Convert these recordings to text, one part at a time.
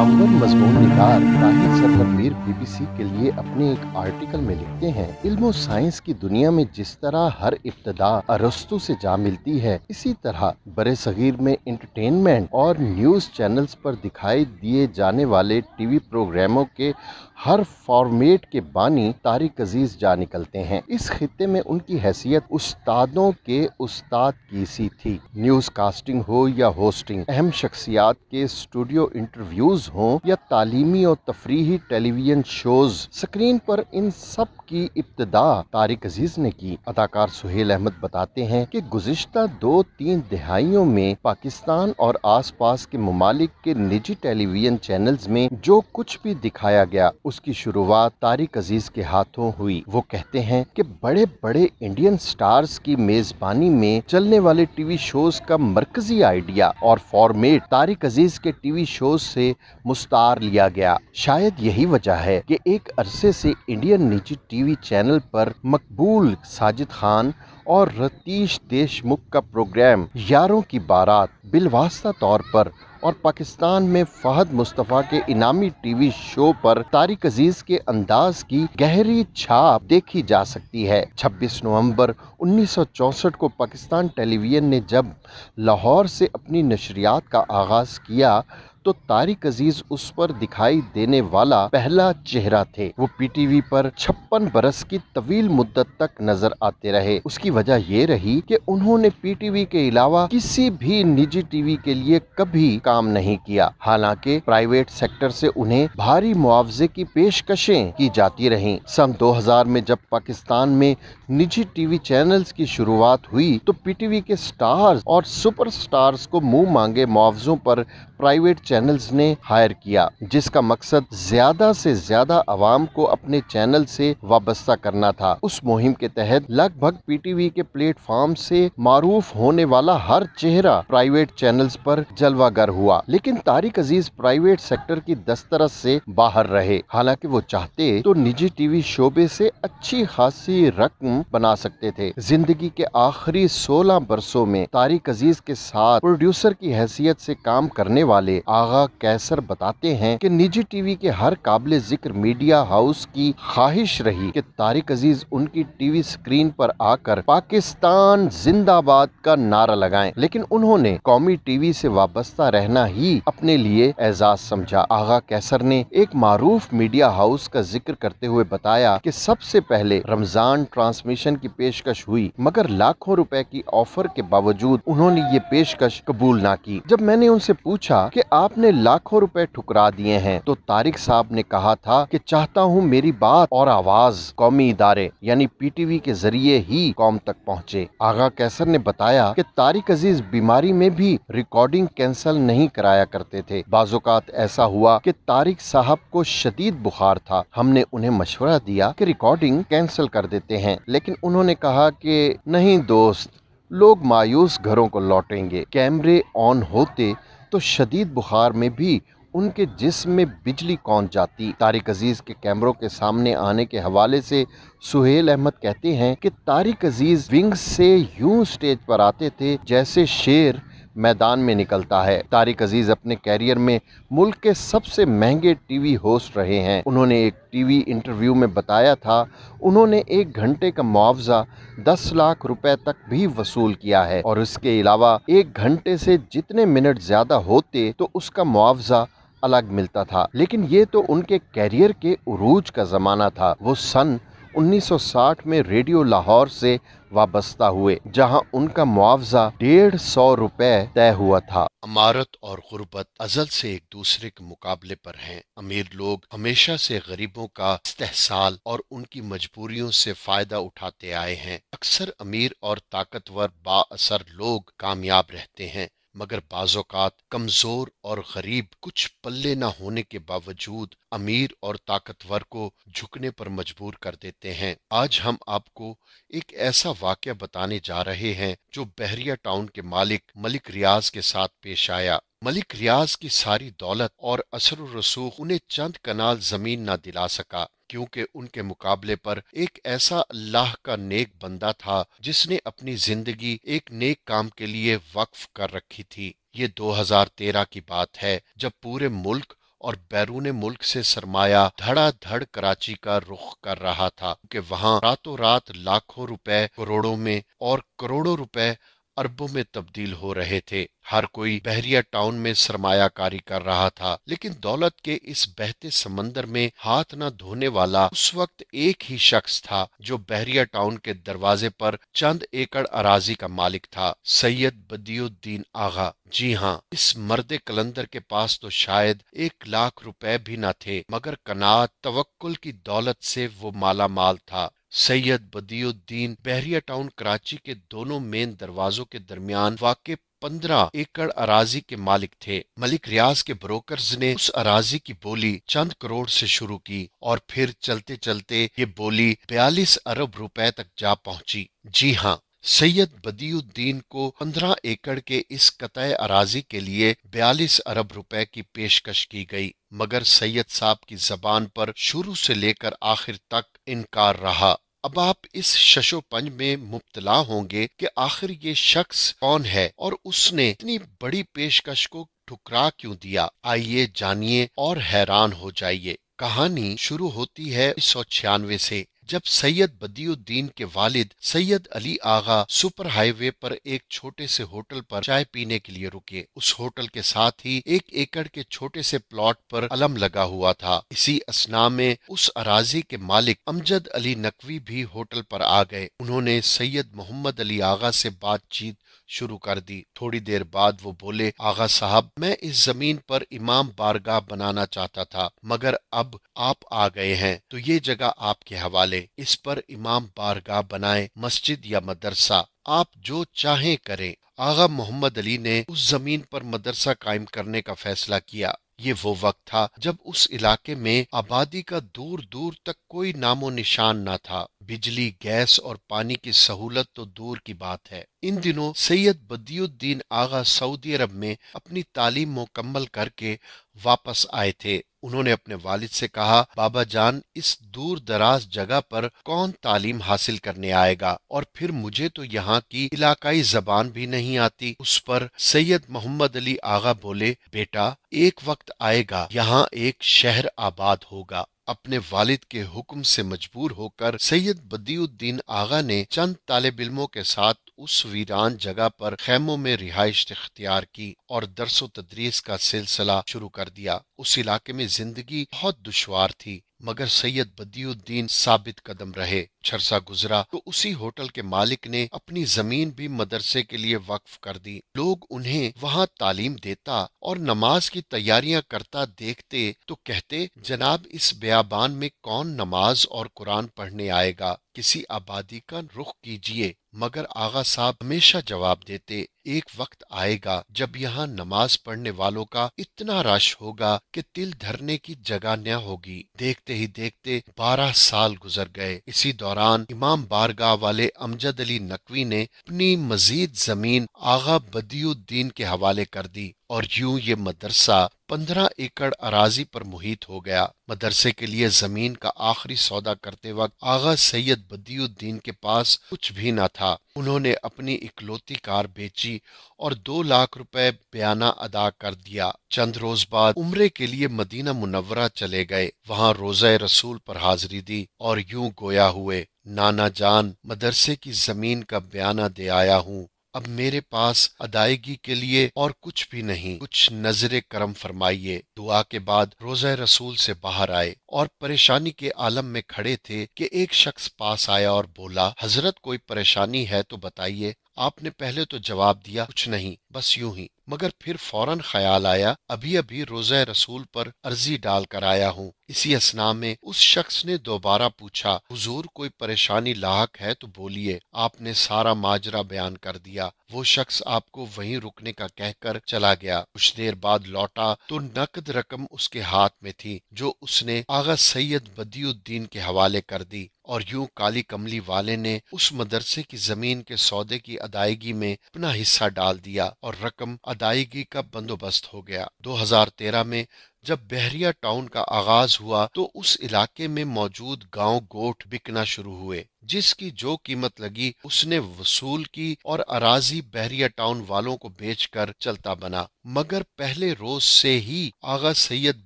नामवर मजमून निगार Tahir server Mir BBC के लिए अपने एक आर्टिकल में लिखते हैं, इल्म साइंस की दुनिया में जिस तरह हर इब्तदा अरस्तू से जा मिलती है, इसी तरह बड़े सगीर में एंटरटेनमेंट और न्यूज चैनल्स पर दिखाई दिए जाने वाले टीवी प्रोग्रामों के हर फॉर्मेट के बानी तारिक अजीज जा निकलते हैं। इस खित्ते में उनकी हैसियत उस्तादों के उस्ताद की सी थी। न्यूज कास्टिंग हो या होस्टिंग, अहम शख्सियात के स्टूडियो इंटरव्यूज हों या तालीमी और तफरीही टेलीविजन शोज, स्क्रीन पर इन सब की इब्तदा तारिक अजीज ने की। अदाकार सुहेल अहमद बताते हैं कि गुज़िश्ता 2-3 दिहाइयों में पाकिस्तान और आसपास के ममालिक के निजी टेलीविजन चैनल्स में जो कुछ भी दिखाया गया, उसकी शुरुआत तारिक अजीज के हाथों हुई। वो कहते हैं कि बड़े बड़े इंडियन स्टार्स की मेजबानी में चलने वाले टीवी शोज का मरकजी आइडिया और फॉर्मेट तारिक अजीज के टीवी शोज से मुस्तार लिया गया। शायद यही वजह है कि एक अरसे से इंडियन निजी टीवी चैनल पर मकबूल साजिद खान और रतीश देशमुख का प्रोग्राम यारों की बारात बिलवास्ता तौर पर और पाकिस्तान में फहद मुस्तफ़ा के इनामी टीवी शो पर तारिक अजीज के अंदाज की गहरी छाप देखी जा सकती है। 26 नवंबर 1964 को पाकिस्तान टेलीविजन ने जब लाहौर से अपनी नशरियात का आगाज किया तो तारिक अजीज उस पर दिखाई देने वाला पहला चेहरा थे। वो पीटीवी पर 56 बरस की तवील मुद्दत तक नजर आते रहे। उसकी वजह ये रही कि उन्होंने पीटीवी के अलावा किसी भी निजी टीवी के लिए कभी काम नहीं किया। हालांकि प्राइवेट सेक्टर से उन्हें भारी मुआवजे की पेशकशें की जाती रहीं। सन 2000 में जब पाकिस्तान में निजी टीवी चैनल्स की शुरुआत हुई तो पीटीवी के स्टार्स और सुपरस्टार्स को मुंह मांगे मुआवजों पर प्राइवेट चैनल्स ने हायर किया, जिसका मकसद ज्यादा से ज्यादा आवाम को अपने चैनल से वाबस्ता करना था। उस मुहिम के तहत लगभग पीटीवी के प्लेटफॉर्म से मारूफ होने वाला हर चेहरा प्राइवेट चैनल्स पर जलवागर हुआ। लेकिन तारिक अजीज प्राइवेट सेक्टर की दस्तरस से बाहर रहे। हालांकि वो चाहते तो निजी टीवी शोबे से अच्छी खासी रकम बना सकते थे। जिंदगी के आखिरी 16 बरसों में तारिक अजीज के साथ प्रोड्यूसर की हैसियत से काम करने वाले आगा कैसर बताते हैं कि निजी टीवी के हर काबिल जिक्र मीडिया हाउस की ख्वाहिश रही कि तारिक अजीज उनकी टीवी स्क्रीन पर आकर पाकिस्तान जिंदाबाद का नारा लगाएं, लेकिन उन्होंने कौमी टीवी से वाबस्ता रहना ही अपने लिए एजाज समझा। आगा कैसर ने एक मारूफ मीडिया हाउस का जिक्र करते हुए बताया कि सबसे पहले रमजान ट्रांसमिशन की पेशकश हुई, मगर लाखों रुपए की ऑफर के बावजूद उन्होंने ये पेशकश कबूल ना की। जब मैंने उनसे पूछा कि आपने लाखों रुपए ठुकरा दिए हैं, तो तारिक साहब ने कहा था कि चाहता हूं मेरी बात और आवाज कौमी इदारे यानी पीटीवी के जरिए ही कौम तक पहुंचे। आगा कैसर ने बताया कि तारिक अजीज बीमारी में भी रिकॉर्डिंग कैंसिल नहीं कराया करते थे। बाज़ौक़ात ऐसा हुआ कि तारिक साहब को शदीद बुखार था। हमने उन्हें मशवरा दिया कि रिकॉर्डिंग कैंसिल कर देते हैं, लेकिन उन्होंने कहा कि नहीं दोस्त, लोग मायूस घरों को लौटेंगे। कैमरे ऑन होते तो शदीद बुखार में भी उनके जिस्म में बिजली कौंध जाती। तारिक अजीज के कैमरों के सामने आने के हवाले से सुहेल अहमद कहते हैं कि तारिक अजीज विंग्स से यूं स्टेज पर आते थे जैसे शेर मैदान में निकलता है। तारिक अजीज अपने कैरियर में मुल्क के सबसे महंगे टीवी होस्ट रहे हैं। उन्होंने एक टीवी इंटरव्यू में बताया था उन्होंने 1 घंटे का मुआवजा 10 लाख रुपए तक भी वसूल किया है और इसके अलावा 1 घंटे से जितने मिनट ज्यादा होते तो उसका मुआवजा अलग मिलता था। लेकिन ये तो उनके कैरियर के उरूज का जमाना था। वो सन 1960 में रेडियो लाहौर से वाबस्ता हुए, जहां उनका मुआवजा 150 रुपए तय हुआ था। अमारत और गुर्बत अजल से एक दूसरे के मुकाबले पर हैं। अमीर लोग हमेशा से गरीबों का इस्तेहसाल और उनकी मजबूरियों से फायदा उठाते आए हैं। अक्सर अमीर और ताकतवर बाअसर लोग कामयाब रहते हैं, मगर बाज़ौक़ात कमजोर और गरीब कुछ पल्ले न होने के बावजूद अमीर और ताकतवर को झुकने पर मजबूर कर देते हैं। आज हम आपको एक ऐसा वाक़या बताने जा रहे हैं जो बहरिया टाउन के मालिक मलिक रियाज के साथ पेश आया। मलिक रियाज की सारी दौलत और असर व रसूख उन्हें चंद कनाल जमीन न दिला सका, क्योंकि उनके मुकाबले पर एक ऐसा अल्लाह का नेक बंदा था जिसने अपनी जिंदगी एक नेक काम के लिए वक्फ कर रखी थी। ये 2013 की बात है, जब पूरे मुल्क और बैरून मुल्क से सरमाया धड़ाधड़ कराची का रुख कर रहा था कि वहां रातों रात लाखों रुपए करोड़ों में और करोड़ों रुपए अरबों में तब्दील हो रहे थे। हर कोई बहरिया टाउन में सरमायाकारी कर रहा था, लेकिन दौलत के इस बहते समंदर में हाथ न धोने वाला उस वक्त एक ही शख्स था जो बहरिया टाउन के दरवाजे पर चंद एकड़ अराजी का मालिक था, सैयद बदियुद्दीन आगा। जी हाँ, इस मर्द कलंदर के पास तो शायद 1 लाख रुपए भी न थे, मगर कनात तवक्कुल की दौलत से वो माला माल था। सैयद बदियुद्दीन बहरिया टाउन कराची के दोनों मेन दरवाजों के दरमियान वाक़ 15 एकड़ अराजी के मालिक थे। मलिक रियाज के ब्रोकर्स ने उस अराजी की बोली चंद करोड़ से शुरू की और फिर चलते चलते ये बोली 42 अरब रुपए तक जा पहुंची। जी हाँ, सैयद बदियुद्दीन को 15 एकड़ के इस कतई अराजी के लिए 42 अरब रुपए की पेशकश की गई, मगर सैयद साहब की जबान पर शुरू से लेकर आखिर तक इनकार रहा। अब आप इस शशोपंज में मुब्तला होंगे कि आखिर ये शख्स कौन है और उसने इतनी बड़ी पेशकश को ठुकरा क्यों दिया। आइए जानिए और हैरान हो जाइए। कहानी शुरू होती है 1996 से, जब सैयद बदियुद्दीन के वालिद सैयद अली आगा सुपर हाईवे पर एक छोटे से होटल पर चाय पीने के लिए रुके। उस होटल के साथ ही 1 एकड़ के छोटे से प्लॉट पर अलम लगा हुआ था। इसी असना में उस अराजी के मालिक अमजद अली नकवी भी होटल पर आ गए। उन्होंने सैयद मोहम्मद अली आगा से बातचीत शुरू कर दी। थोड़ी देर बाद वो बोले, आगा साहब, मैं इस जमीन पर इमाम बारगाह बनाना चाहता था, मगर अब आप आ गए हैं तो ये जगह आपके हवाले। इस पर इमाम बारगाह बनाए, मस्जिद या मदरसा, आप जो चाहें करें। आगा मोहम्मद अली ने उस जमीन पर मदरसा कायम करने का फैसला किया। ये वो वक्त था जब उस इलाके में आबादी का दूर दूर तक कोई नामो निशान न था। बिजली, गैस और पानी की सहूलत तो दूर की बात है। इन दिनों सैयद बदियुद्दीन आगा सऊदी अरब में अपनी तालीम मुकम्मल करके वापस आए थे। उन्होंने अपने वालिद से कहा, बाबा जान, इस दूर दराज जगह पर कौन तालीम हासिल करने आएगा, और फिर मुझे तो यहाँ की इलाकाई जबान भी नहीं आती। उस पर सैयद मोहम्मद अली आगा बोले, बेटा, एक वक्त आएगा यहाँ एक शहर आबाद होगा। अपने वालिद के हुक्म से मजबूर होकर सैयद बदियुद्दीन आगा ने चंद तालिब इल्मों के साथ उस वीरान जगह पर खैमों में रिहाइश इख्तियार की और दरसो तदरीस का सिलसिला शुरू कर दिया। उस इलाके में जिंदगी बहुत दुश्वार थी, मगर सैयद बदियुद्दीन साबित कदम रहे। छरसा गुजरा तो उसी होटल के मालिक ने अपनी जमीन भी मदरसे के लिए वक्फ कर दी। लोग उन्हें वहाँ तालीम देता और नमाज की तैयारियां करता देखते तो कहते, जनाब, इस बेयाबान में कौन नमाज और कुरान पढ़ने आएगा, किसी आबादी का रुख कीजिए। मगर आगा साहब हमेशा जवाब देते, एक वक्त आएगा जब यहाँ नमाज पढ़ने वालों का इतना रश होगा कि तिल धरने की जगह न होगी। देखते ही देखते 12 साल गुजर गए। इसी दौरान इमाम बारगाह वाले अमजद अली नकवी ने अपनी मजीद जमीन आगा बदियुद्दीन के हवाले कर दी और यूं ये मदरसा 15 एकड़ अराजी पर मुहित हो गया। मदरसे के लिए जमीन का आखिरी सौदा करते वक्त आगा सैयद बदियुद्दीन के पास कुछ भी न था। उन्होंने अपनी इकलौती कार बेची और 2 लाख रुपए बयाना अदा कर दिया। चंद रोज बाद उम्रे के लिए मदीना मुनव्वरा चले गए। वहाँ रोज़ा रसूल पर हाजिरी दी और यूं गोया हुए, नाना जान, मदरसे की जमीन का बयाना दे आया हूँ। अब मेरे पास अदायगी के लिए और कुछ भी नहीं, कुछ नजरे करम फरमाइए। दुआ के बाद रोज़ा रसूल से बाहर आए और परेशानी के आलम में खड़े थे कि एक शख्स पास आया और बोला, हजरत, कोई परेशानी है तो बताइए। आपने पहले तो जवाब दिया, कुछ नहीं, बस यूं ही। मगर फिर फौरन ख्याल आया, अभी अभी रोज़ा रसूल पर अर्जी डाल कर आया हूँ। इसी असना में उस शख्स ने दोबारा पूछा, हुजूर, कोई परेशानी लाहक है तो बोलिए। आपने सारा माजरा बयान कर दिया। वो शख्स आपको वहीं रुकने का कहकर चला गया। कुछ देर बाद लौटा तो नकद रकम उसके हाथ में थी, जो उसने आगा सैयद बदियुद्दीन के हवाले कर दी। और यूं काली कमली वाले ने उस मदरसे की जमीन के सौदे की अदायगी में अपना हिस्सा डाल दिया और रकम अदायगी का बंदोबस्त हो गया। 2013 में जब बहरिया टाउन का आगाज हुआ तो उस इलाके में मौजूद गांव गोठ बिकना शुरू हुए। जिसकी जो कीमत लगी उसने वसूल की और अराजी बहरिया टाउन वालों को बेचकर चलता बना। मगर पहले रोज से ही आगा सैयद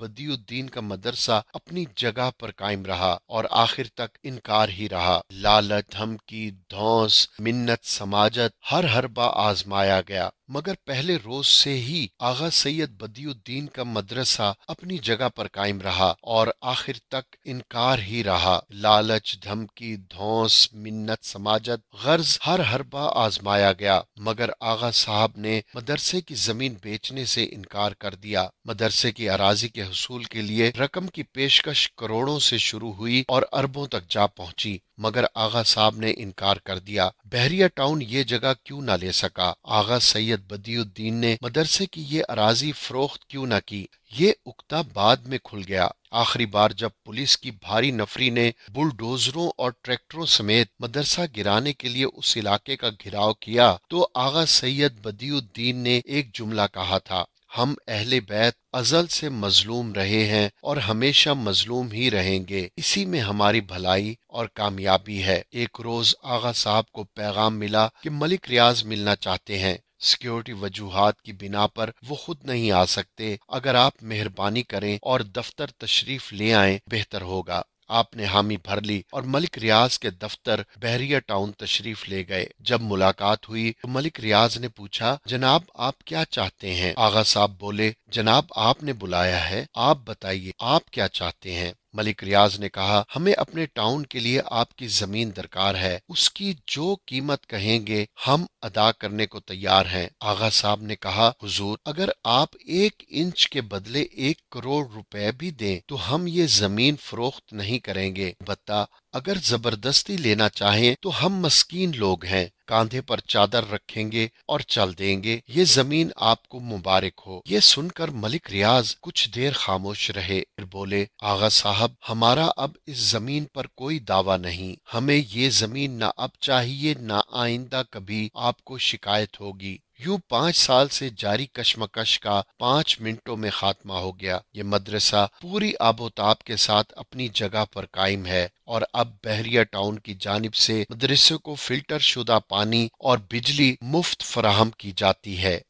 बदियुद्दीन का मदरसा अपनी जगह पर कायम रहा और आखिर तक इनकार ही रहा। लालच, धमकी, धौंस, मिन्नत, समाजत हर हरबा आजमाया गया, मगर पहले रोज से ही आगा सैयद बदियुद्दीन का मदरसा अपनी जगह पर कायम रहा और आखिर तक इनकार ही रहा। लालच, धमकी, धौंस, मिन्नत, समाजत, गर्ज हर हरबा आजमाया गया, मगर आगा साहब ने मदरसे की जमीन बेचने से इनकार कर दिया। मदरसे की अराजी के हुसूल के लिए रकम की पेशकश करोड़ों से शुरू हुई और अरबों तक जा पहुंची, मगर आगा साहब ने इनकार कर दिया। बहरिया टाउन ये जगह क्यों न ले सका? आगा सैयद बदियुद्दीन ने मदरसे की ये अराजी फरोख्त क्यों न की? ये उक्ता बाद में खुल गया। आखिरी बार जब पुलिस की भारी नफरी ने बुलडोजरों और ट्रैक्टरों समेत मदरसा गिराने के लिए उस इलाके का घेराव किया तो आगा सैयद बदियुद्दीन ने एक जुमला कहा था, हम अहले बैत अजल से मजलूम रहे हैं और हमेशा मजलूम ही रहेंगे, इसी में हमारी भलाई और कामयाबी है। एक रोज आगा साहब को पैगाम मिला कि मलिक रियाज मिलना चाहते हैं। सिक्योरिटी वजूहात की बिना पर वो खुद नहीं आ सकते। अगर आप मेहरबानी करें और दफ्तर तशरीफ ले आएं बेहतर होगा। आपने हामी भर ली और मलिक रियाज के दफ्तर बहरिया टाउन तशरीफ ले गए। जब मुलाकात हुई तो मलिक रियाज ने पूछा, जनाब आप क्या चाहते हैं? आगा साहब बोले, जनाब आपने बुलाया है, आप बताइए आप क्या चाहते हैं? मलिक रियाज ने कहा, हमें अपने टाउन के लिए आपकी जमीन दरकार है, उसकी जो कीमत कहेंगे हम अदा करने को तैयार हैं। आगा साहब ने कहा, हुजूर अगर आप 1 इंच के बदले 1 करोड़ रुपए भी दें तो हम ये जमीन फरोख्त नहीं करेंगे। बता अगर जबरदस्ती लेना चाहें तो हम मस्कीन लोग हैं, कांधे पर चादर रखेंगे और चल देंगे। ये जमीन आपको मुबारक हो। ये सुनकर मलिक रियाज कुछ देर खामोश रहे, फिर बोले, आगा साहब हमारा अब इस जमीन पर कोई दावा नहीं, हमें ये जमीन ना अब चाहिए ना आइंदा कभी आपको शिकायत होगी। यूं 5 साल से जारी कशमकश का 5 मिनटों में खात्मा हो गया। ये मदरसा पूरी आबोताब के साथ अपनी जगह पर कायम है और अब बहरिया टाउन की जानिब से मदरसे को फिल्टर शुदा पानी और बिजली मुफ्त फराहम की जाती है।